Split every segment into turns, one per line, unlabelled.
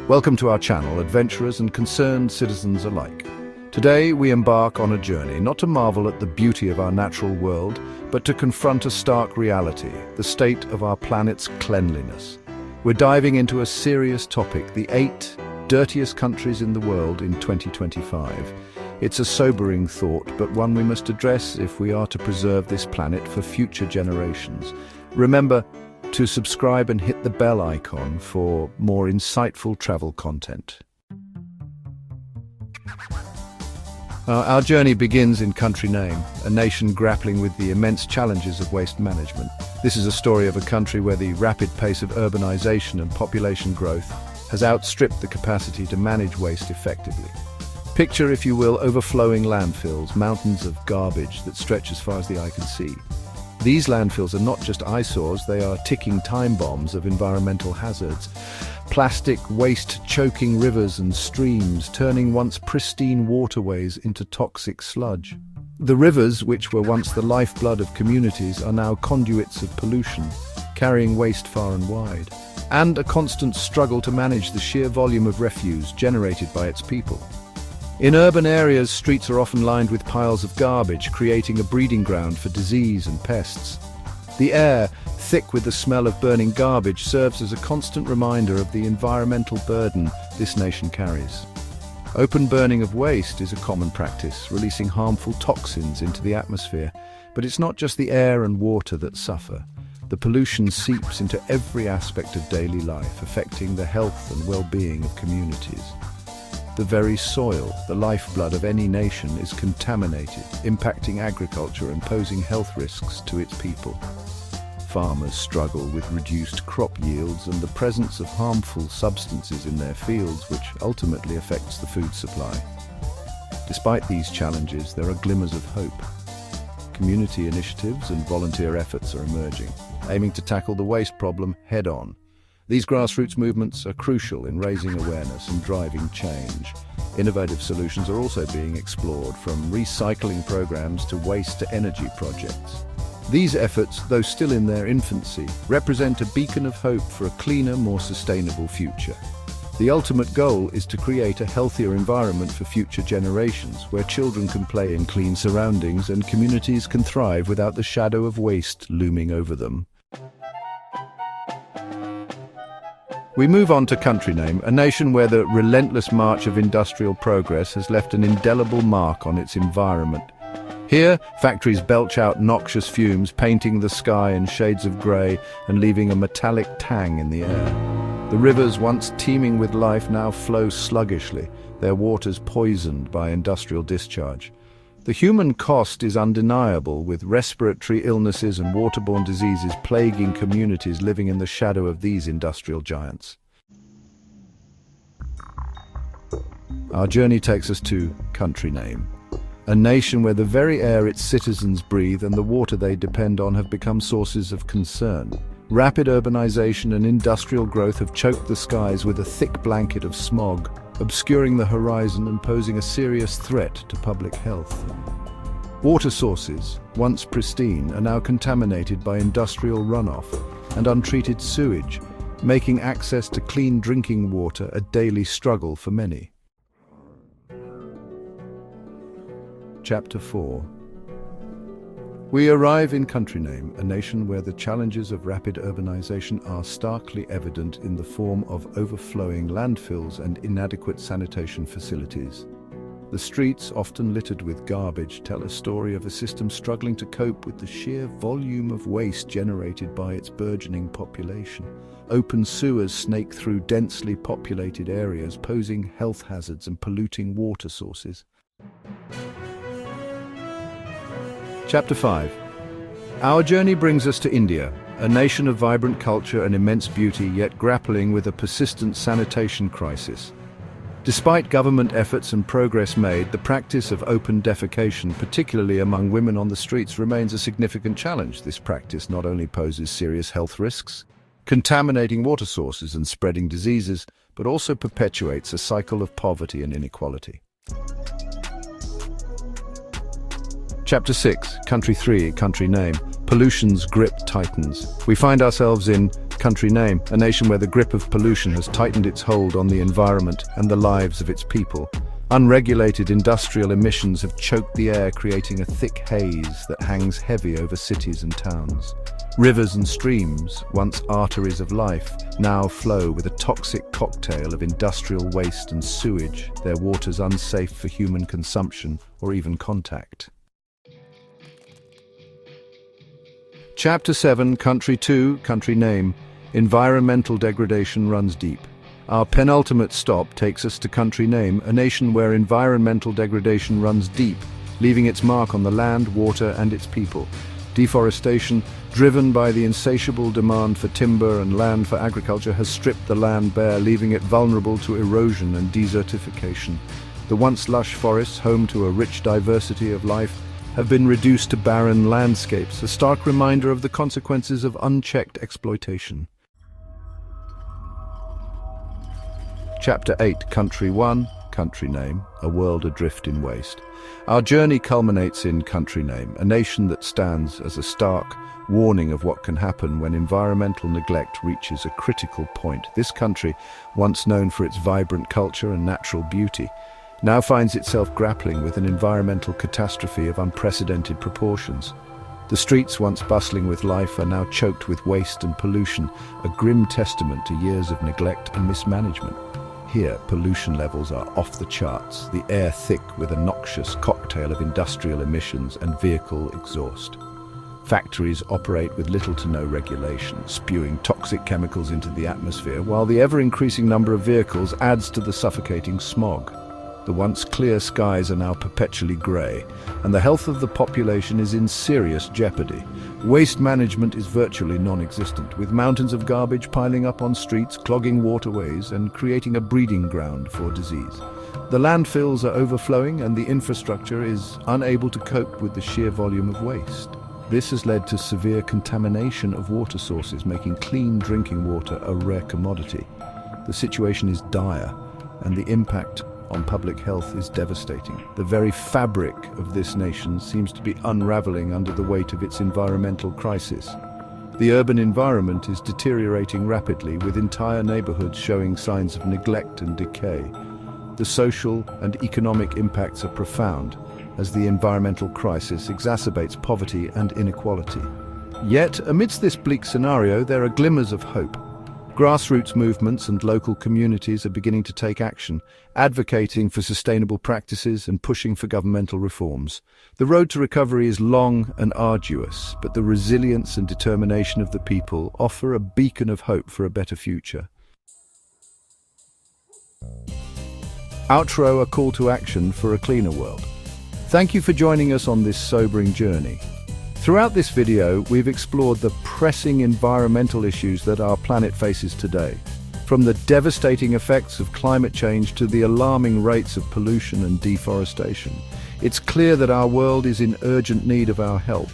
Welcome to our channel, adventurers and concerned citizens alike. Today we embark on a journey not to marvel at the beauty of our natural world, but to confront a stark reality, the state of our planet's cleanliness. We're diving into a serious topic, the 8 dirtiest countries in the world in 2025. It's a sobering thought, but one we must address if we are to preserve this planet for future generations. Remember to subscribe and hit the bell icon for more insightful travel content. Our journey begins in country name, a nation grappling with the immense challenges of waste management. This is a story of a country where the rapid pace of urbanization and population growth has outstripped the capacity to manage waste effectively. Picture, if you will, overflowing landfills, mountains of garbage that stretch as far as the eye can see. These landfills are not just eyesores, they are ticking time bombs of environmental hazards. Plastic waste choking rivers and streams, turning once pristine waterways into toxic sludge. The rivers, which were once the lifeblood of communities, are now conduits of pollution, carrying waste far and wide. And a constant struggle to manage the sheer volume of refuse generated by its people. In urban areas, streets are often lined with piles of garbage, creating a breeding ground for disease and pests. The air, thick with the smell of burning garbage, serves as a constant reminder of the environmental burden this nation carries. Open burning of waste is a common practice, releasing harmful toxins into the atmosphere. But it's not just the air and water that suffer. The pollution seeps into every aspect of daily life, affecting the health and well-being of communities. The very soil, the lifeblood of any nation, is contaminated, impacting agriculture and posing health risks to its people. Farmers struggle with reduced crop yields and the presence of harmful substances in their fields, which ultimately affects the food supply. Despite these challenges, there are glimmers of hope. Community initiatives and volunteer efforts are emerging, aiming to tackle the waste problem head-on. These grassroots movements are crucial in raising awareness and driving change. Innovative solutions are also being explored, from recycling programs to waste-to-energy projects. These efforts, though still in their infancy, represent a beacon of hope for a cleaner, more sustainable future. The ultimate goal is to create a healthier environment for future generations, where children can play in clean surroundings and communities can thrive without the shadow of waste looming over them. We move on to country name, a nation where the relentless march of industrial progress has left an indelible mark on its environment. Here, factories belch out noxious fumes, painting the sky in shades of grey and leaving a metallic tang in the air. The rivers, once teeming with life, now flow sluggishly, their waters poisoned by industrial discharge. The human cost is undeniable, with respiratory illnesses and waterborne diseases plaguing communities living in the shadow of these industrial giants. Our journey takes us to country name, a nation where the very air its citizens breathe and the water they depend on have become sources of concern. Rapid urbanization and industrial growth have choked the skies with a thick blanket of smog, obscuring the horizon and posing a serious threat to public health. Water sources, once pristine, are now contaminated by industrial runoff and untreated sewage, making access to clean drinking water a daily struggle for many. Chapter 4. We arrive in country name, a nation where the challenges of rapid urbanization are starkly evident in the form of overflowing landfills and inadequate sanitation facilities. The streets, often littered with garbage, tell a story of a system struggling to cope with the sheer volume of waste generated by its burgeoning population. Open sewers snake through densely populated areas, posing health hazards and polluting water sources. Chapter 5. Our journey brings us to India, a nation of vibrant culture and immense beauty, yet grappling with a persistent sanitation crisis. Despite government efforts and progress made, the practice of open defecation, particularly among women on the streets, remains a significant challenge. This practice not only poses serious health risks, contaminating water sources and spreading diseases, but also perpetuates a cycle of poverty and inequality. Chapter 6. Country 3. Country name. Pollution's grip tightens. We find ourselves in country name, a nation where the grip of pollution has tightened its hold on the environment and the lives of its people. Unregulated industrial emissions have choked the air, creating a thick haze that hangs heavy over cities and towns. Rivers and streams, once arteries of life, now flow with a toxic cocktail of industrial waste and sewage, their waters unsafe for human consumption or even contact. Chapter 7, Country 2, Country Name. Environmental degradation runs deep. Our penultimate stop takes us to country name, a nation where environmental degradation runs deep, leaving its mark on the land, water, and its people. Deforestation, driven by the insatiable demand for timber and land for agriculture, has stripped the land bare, leaving it vulnerable to erosion and desertification. The once lush forests, home to a rich diversity of life, have been reduced to barren landscapes, a stark reminder of the consequences of unchecked exploitation. Chapter 8, Country 1, Country Name, a world adrift in waste. Our journey culminates in Country Name, a nation that stands as a stark warning of what can happen when environmental neglect reaches a critical point. This country, once known for its vibrant culture and natural beauty, now finds itself grappling with an environmental catastrophe of unprecedented proportions. The streets, once bustling with life, are now choked with waste and pollution, a grim testament to years of neglect and mismanagement. Here, pollution levels are off the charts, the air thick with a noxious cocktail of industrial emissions and vehicle exhaust. Factories operate with little to no regulation, spewing toxic chemicals into the atmosphere, while the ever-increasing number of vehicles adds to the suffocating smog. The once clear skies are now perpetually grey, and the health of the population is in serious jeopardy. Waste management is virtually non-existent, with mountains of garbage piling up on streets, clogging waterways, and creating a breeding ground for disease. The landfills are overflowing, and the infrastructure is unable to cope with the sheer volume of waste. This has led to severe contamination of water sources, making clean drinking water a rare commodity. The situation is dire, and the impact on public health is devastating. The very fabric of this nation seems to be unraveling under the weight of its environmental crisis. The urban environment is deteriorating rapidly, with entire neighborhoods showing signs of neglect and decay. The social and economic impacts are profound, as the environmental crisis exacerbates poverty and inequality. Yet, amidst this bleak scenario, there are glimmers of hope. Grassroots movements and local communities are beginning to take action, advocating for sustainable practices and pushing for governmental reforms. The road to recovery is long and arduous, but the resilience and determination of the people offer a beacon of hope for a better future. Outro: a call to action for a cleaner world. Thank you for joining us on this sobering journey. Throughout this video, we've explored the pressing environmental issues that our planet faces today. From the devastating effects of climate change to the alarming rates of pollution and deforestation, it's clear that our world is in urgent need of our help.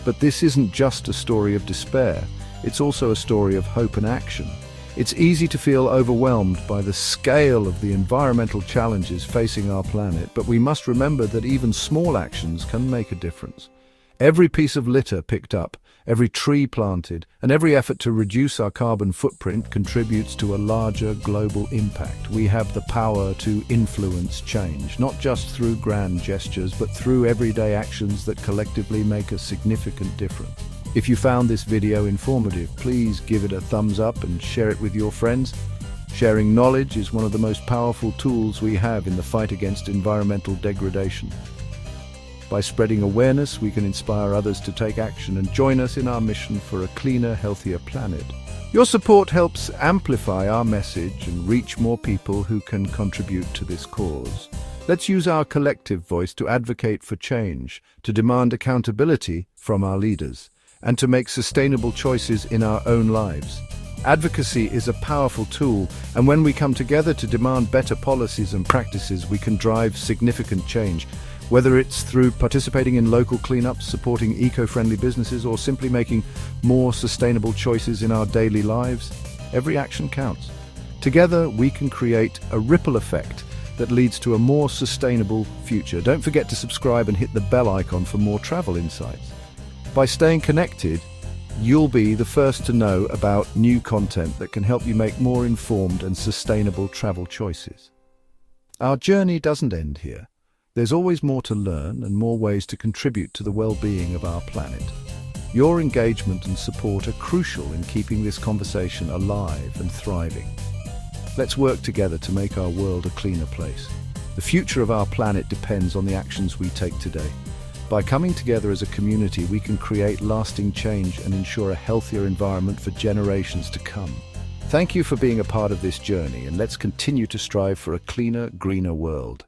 But this isn't just a story of despair, it's also a story of hope and action. It's easy to feel overwhelmed by the scale of the environmental challenges facing our planet, but we must remember that even small actions can make a difference. Every piece of litter picked up, every tree planted, and every effort to reduce our carbon footprint contributes to a larger global impact. We have the power to influence change, not just through grand gestures, but through everyday actions that collectively make a significant difference. If you found this video informative, please give it a thumbs up and share it with your friends. Sharing knowledge is one of the most powerful tools we have in the fight against environmental degradation. By spreading awareness, we can inspire others to take action and join us in our mission for a cleaner, healthier planet. Your support helps amplify our message and reach more people who can contribute to this cause. Let's use our collective voice to advocate for change, to demand accountability from our leaders, and to make sustainable choices in our own lives. Advocacy is a powerful tool, and when we come together to demand better policies and practices, we can drive significant change. Whether it's through participating in local cleanups, supporting eco-friendly businesses, or simply making more sustainable choices in our daily lives, every action counts. Together, we can create a ripple effect that leads to a more sustainable future. Don't forget to subscribe and hit the bell icon for more travel insights. By staying connected, you'll be the first to know about new content that can help you make more informed and sustainable travel choices. Our journey doesn't end here. There's always more to learn and more ways to contribute to the well-being of our planet. Your engagement and support are crucial in keeping this conversation alive and thriving. Let's work together to make our world a cleaner place. The future of our planet depends on the actions we take today. By coming together as a community, we can create lasting change and ensure a healthier environment for generations to come. Thank you for being a part of this journey, and let's continue to strive for a cleaner, greener world.